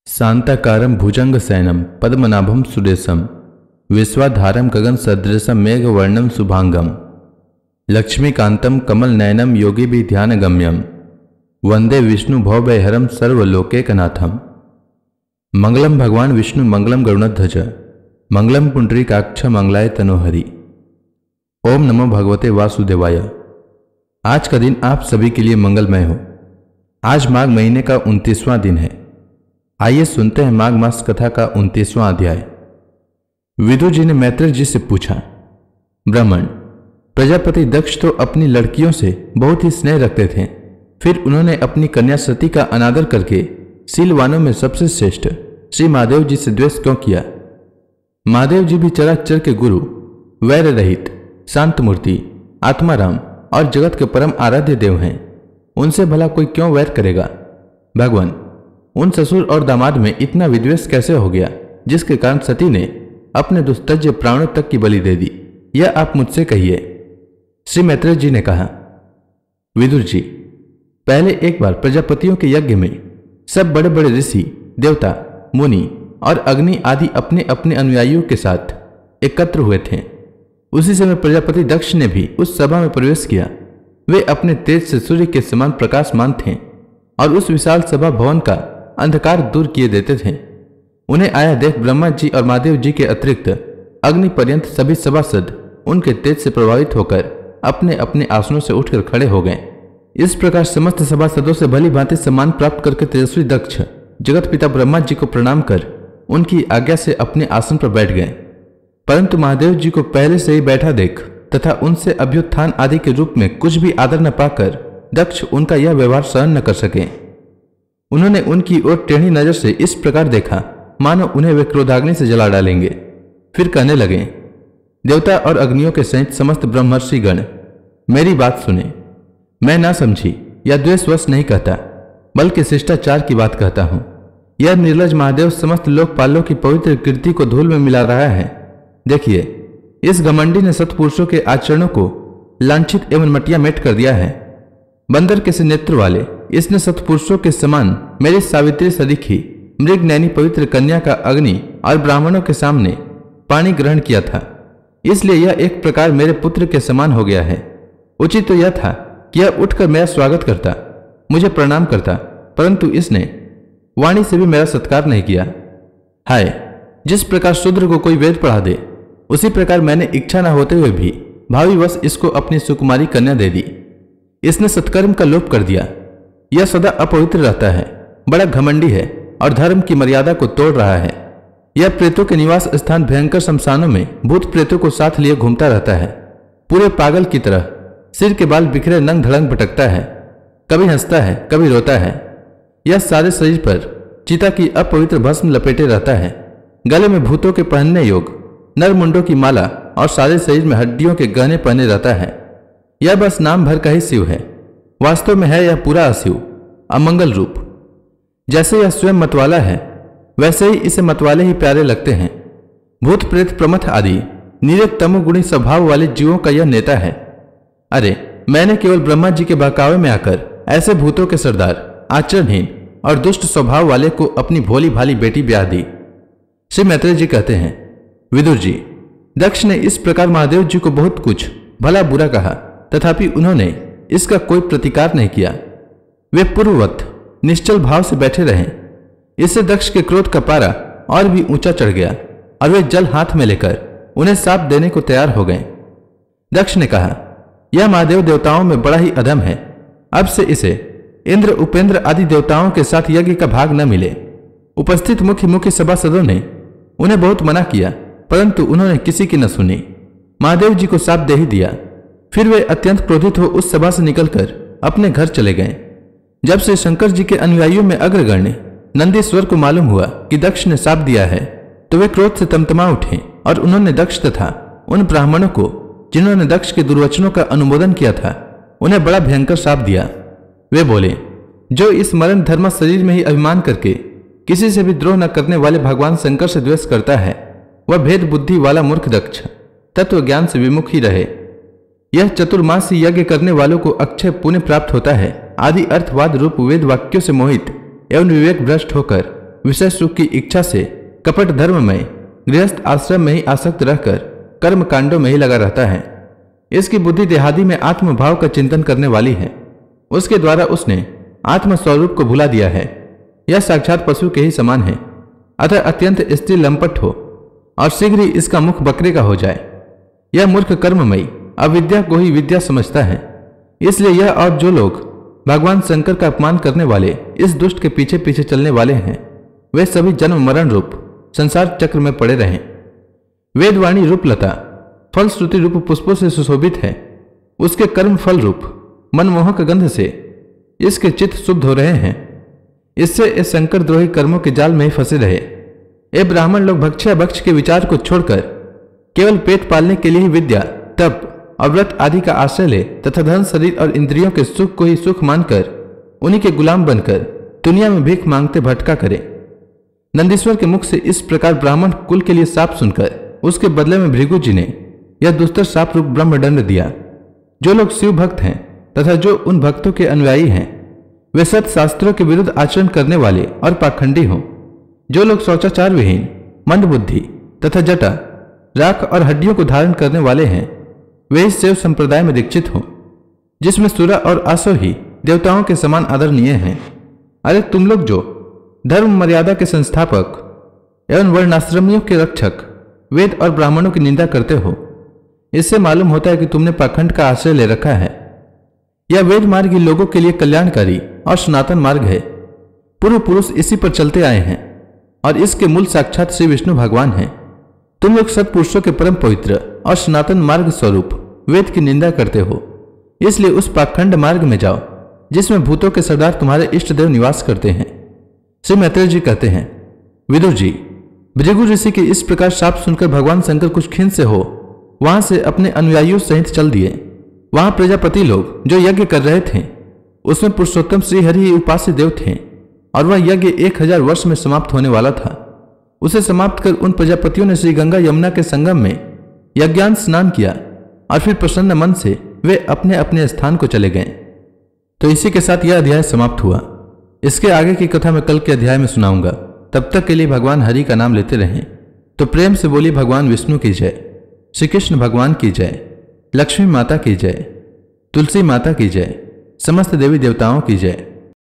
शांताकारं भुजंगशयनं पद्मनाभं सुरेशं विश्वाधारं गगनसदृशं मेघवर्णं शुभांगं लक्ष्मीकान्तं कमलनयनं योगिभिर्ध्यानगम्यं वंदे विष्णु भवभयहरं सर्वलोकैकनाथं। मंगलम भगवान विष्णु मंगलम गरुड़ध्वज मंगलम पुंडरीकाक्ष मंगलाय तनोहरि। ओम नमो भगवते वासुदेवाय। आज का दिन आप सभी के लिए मंगलमय हो। आज माघ महीने का 29वां दिन है। आइए सुनते हैं माघ मास कथा का 29वां अध्याय। विदुर जी ने मैत्रेय जी से पूछा, ब्राह्मण, प्रजापति दक्ष तो अपनी लड़कियों से बहुत ही स्नेह रखते थे, फिर उन्होंने अपनी कन्या सती का अनादर करके शीलवानों में सबसे श्रेष्ठ श्री महादेव जी से द्वेष क्यों किया? महादेव जी भी चराचर के गुरु, वैर रहित, शांत मूर्ति, आत्माराम और जगत के परम आराध्य देव हैं। उनसे भला कोई क्यों वैर करेगा? भगवान, उन ससुर और दामाद में इतना विद्वेष कैसे हो गया जिसके कारण सती ने अपने दुस्तज्य प्राणों तक की बलि दे दी? यह आप मुझसे कहिए। श्री मैत्रेय जी ने कहा, विदुर जी, पहले एक बार प्रजापतियों के यज्ञ में सब बड़े बड़े ऋषि, देवता, मुनि और अग्नि आदि अपने अपने अनुयायियों के साथ एकत्र हुए थे। उसी समय प्रजापति दक्ष ने भी उस सभा में प्रवेश किया। वे अपने तेज से सूर्य के समान प्रकाशमान थे और उस विशाल सभा भवन का अंधकार दूर किए देते थे। उन्हें आया देख ब्रह्मा जी और महादेव जी के अतिरिक्त अग्नि पर्यंत सभी सभासद उनके तेज से प्रभावित होकर अपने अपने आसनों से उठकर खड़े हो गए। इस प्रकार समस्त सभासदों से भली भांति सम्मान प्राप्त करके तेजस्वी दक्ष जगत पिता ब्रह्मा जी को प्रणाम कर उनकी आज्ञा से अपने आसन पर बैठ गए। परंतु महादेव जी को पहले से ही बैठा देख तथा उनसे अभ्युत्थान आदि के रूप में कुछ भी आदर न पाकर दक्ष उनका यह व्यवहार सहन न कर सके। उन्होंने उनकी ओर टेढ़ी नजर से इस प्रकार देखा मानो उन्हें वे क्रोधाग्नि से जला डालेंगे। फिर कहने लगे, देवता और अग्नियों के सहित समस्त ब्रह्मर्षि गण, मेरी बात सुने। मैं ना समझी या द्वेषवश नहीं कहता, बल्कि शिष्टाचार की बात कहता हूं। यह निर्लज महादेव समस्त लोकपालों की पवित्र कीर्ति को धूल में मिला रहा है। देखिए, इस घमंडी ने सत्पुरुषों के आचरणों को लांछित एवं मटिया मेट कर दिया है। बंदर के से नेत्र वाले इसने सत्पुरुषों के समान मेरी सावित्री सदीखी मृग नैनी पवित्र कन्या का अग्नि और ब्राह्मणों के सामने पानी ग्रहण किया था। इसलिए यह एक प्रकार मेरे पुत्र के समान हो गया है। उचित तो यह था कि यह उठकर मेरा स्वागत करता, मुझे प्रणाम करता, परंतु इसने वाणी से भी मेरा सत्कार नहीं किया। हाय, जिस प्रकार शूद्र को कोई वेद पढ़ा दे, उसी प्रकार मैंने इच्छा न होते हुए भी भावीवश इसको अपनी सुकुमारी कन्या दे दी। इसने सत्कर्म का लोप कर दिया। यह सदा अपवित्र रहता है, बड़ा घमंडी है और धर्म की मर्यादा को तोड़ रहा है। यह प्रेतों के निवास स्थान भयंकर शमशानों में भूत प्रेतों को साथ लिए घूमता रहता है। पूरे पागल की तरह सिर के बाल बिखरे नंग धड़ंग भटकता है, कभी हंसता है, कभी रोता है। यह सारे शरीर पर चिता की अपवित्र भस्म लपेटे रहता है। गले में भूतों के पहनने योग नर मुंडों की माला और सारे शरीर में हड्डियों के गहने पहने रहता है। यह बस नाम भर का ही शिव है, वास्तव में है यह पूरा अशिव, अमंगल रूप। जैसे यह स्वयं मतवाला है, वैसे ही इसे मतवाले ही प्यारे लगते हैं। भूत प्रेत प्रमथ आदि नीरज तमोगुणी स्वभाव वाले जीवों का यह नेता है। अरे, मैंने केवल ब्रह्मा जी के बहकावे में आकर ऐसे भूतों के सरदार, आचरणहीन और दुष्ट स्वभाव वाले को अपनी भोली भाली बेटी ब्याह दी। श्री मैत्रेय जी कहते हैं, विदुर जी, दक्ष ने इस प्रकार महादेव जी को बहुत कुछ भला बुरा कहा, तथापि उन्होंने इसका कोई प्रतिकार नहीं किया। वे पूर्ववत निश्चल भाव से बैठे रहे। इससे दक्ष के क्रोध का पारा और भी ऊंचा चढ़ गया और वे जल हाथ में लेकर उन्हें साप देने को तैयार हो गए। दक्ष ने कहा, यह महादेव देवताओं में बड़ा ही अधम है। अब से इसे इंद्र, उपेंद्र आदि देवताओं के साथ यज्ञ का भाग न मिले। उपस्थित मुख्य मुख्य सभासदों ने उन्हें बहुत मना किया, परंतु उन्होंने किसी की न सुनी। महादेव जी को शाप दे ही दिया। फिर वे अत्यंत क्रोधित हो उस सभा से निकलकर अपने घर चले गए। जब से शंकर जी के अनुयायियों में अग्रगण्य नंदीश्वर को मालूम हुआ कि दक्ष ने शाप दिया है, तो वे क्रोध से तमतमा उठे और उन्होंने दक्ष तथा उन ब्राह्मणों को जिन्होंने दक्ष के दुर्वचनों का अनुमोदन किया था, उन्हें बड़ा भयंकर शाप दिया। वे बोले, जो इस मरण धर्म शरीर में ही अभिमान करके किसी से भी द्रोह न करने वाले भगवान शंकर से द्वेष करता है, वह भेद बुद्धि वाला मूर्ख दक्ष तत्व ज्ञान से विमुख ही रहे। यह चतुर्मासी यज्ञ करने वालों को अक्षय पुण्य प्राप्त होता है आदि अर्थवाद रूप वेद वाक्यों से मोहित एवं विवेक भ्रष्ट होकर विषय सुख की इच्छा से कपट धर्म में गृहस्थ आश्रम में ही आसक्त रहकर कर्म कांडों में ही लगा रहता है। इसकी बुद्धि देहादि में आत्मभाव का चिंतन करने वाली है। उसके द्वारा उसने आत्म स्वरूप को भुला दिया है। यह साक्षात पशु के ही समान है। अतः अत्यंत स्त्री लंपट हो और शीघ्र ही इसका मुख बकरे का हो जाए। यह मूर्ख कर्ममयी अविद्या को ही विद्या समझता है। इसलिए यह और जो लोग भगवान शंकर का अपमान करने वाले इस दुष्ट के पीछे पीछे चलने वाले हैं, वे सभी जन्म मरण रूप संसार चक्र में पड़े रहें। वेदवाणी रूप लता फल श्रुति रूप पुष्पों से सुशोभित है। उसके कर्म फल रूप मनमोहक गंध से इसके चित्त शुद्ध हो रहे हैं। इससे इस शंकर द्रोही कर्मों के जाल में ही फंसे रहे। ये ब्राह्मण लोग भक्ष्या भक्ष के विचार को छोड़कर केवल पेट पालने के लिए ही विद्या, तप और व्रत आदि का आश्रय ले तथा धन, शरीर और इंद्रियों के सुख को ही सुख मानकर उन्हीं के गुलाम बनकर दुनिया में भीख मांगते भटका करे। नंदीश्वर के मुख से इस प्रकार ब्राह्मण कुल के लिए शाप सुनकर उसके बदले में भृगु जी ने यह दुस्तर शाप रूप ब्रह्मदंड दिया। जो लोग शिव भक्त हैं तथा जो उन भक्तों के अनुयायी हैं, वे सत शास्त्रों के विरुद्ध आचरण करने वाले और पाखंडी हों। जो लोग शौचाचार विहीन, मंदबुद्धि तथा जटा, राख और हड्डियों को धारण करने वाले हैं, वे इस शैव संप्रदाय में दीक्षित हों, जिसमें सुरा और आसुर ही देवताओं के समान आदरणीय हैं। अरे तुम लोग जो धर्म मर्यादा के संस्थापक एवं वर्णाश्रमियों के रक्षक वेद और ब्राह्मणों की निंदा करते हो, इससे मालूम होता है कि तुमने पाखंड का आश्रय ले रखा है। यह वेद मार्ग ही लोगों के लिए कल्याणकारी और सनातन मार्ग है। पूर्व पुरुष इसी पर चलते आए हैं और इसके मूल साक्षात श्री विष्णु भगवान हैं। तुम लोग सत्पुरुषों के परम पवित्र और सनातन मार्ग स्वरूप वेद की निंदा करते हो। इसलिए उस पाखंड मार्ग में जाओ जिसमें भूतों के सरदार तुम्हारे इष्ट देव निवास करते हैं। श्री मैत्रेय जी कहते हैं, विदुर जी, भृगु ऋषि के इस प्रकार शाप सुनकर भगवान शंकर कुछ खिन्न से हो वहां से अपने अनुयायियों सहित चल दिए। वहां प्रजापति लोग जो यज्ञ कर रहे थे, उसमें पुरुषोत्तम श्रीहरि ही उपास्य देव थे और वह यज्ञ 1000 वर्ष में समाप्त होने वाला था। उसे समाप्त कर उन प्रजापतियों ने श्री गंगा यमुना के संगम में यज्ञान स्नान किया और फिर प्रसन्न मन से वे अपने अपने स्थान को चले गए। तो इसी के साथ यह अध्याय समाप्त हुआ। इसके आगे की कथा मैं कल के अध्याय में सुनाऊंगा। तब तक के लिए भगवान हरि का नाम लेते रहें। तो प्रेम से बोलिए भगवान विष्णु की जय, श्री कृष्ण भगवान की जय, लक्ष्मी माता की जय, तुलसी माता की जय, समस्त देवी देवताओं की जय।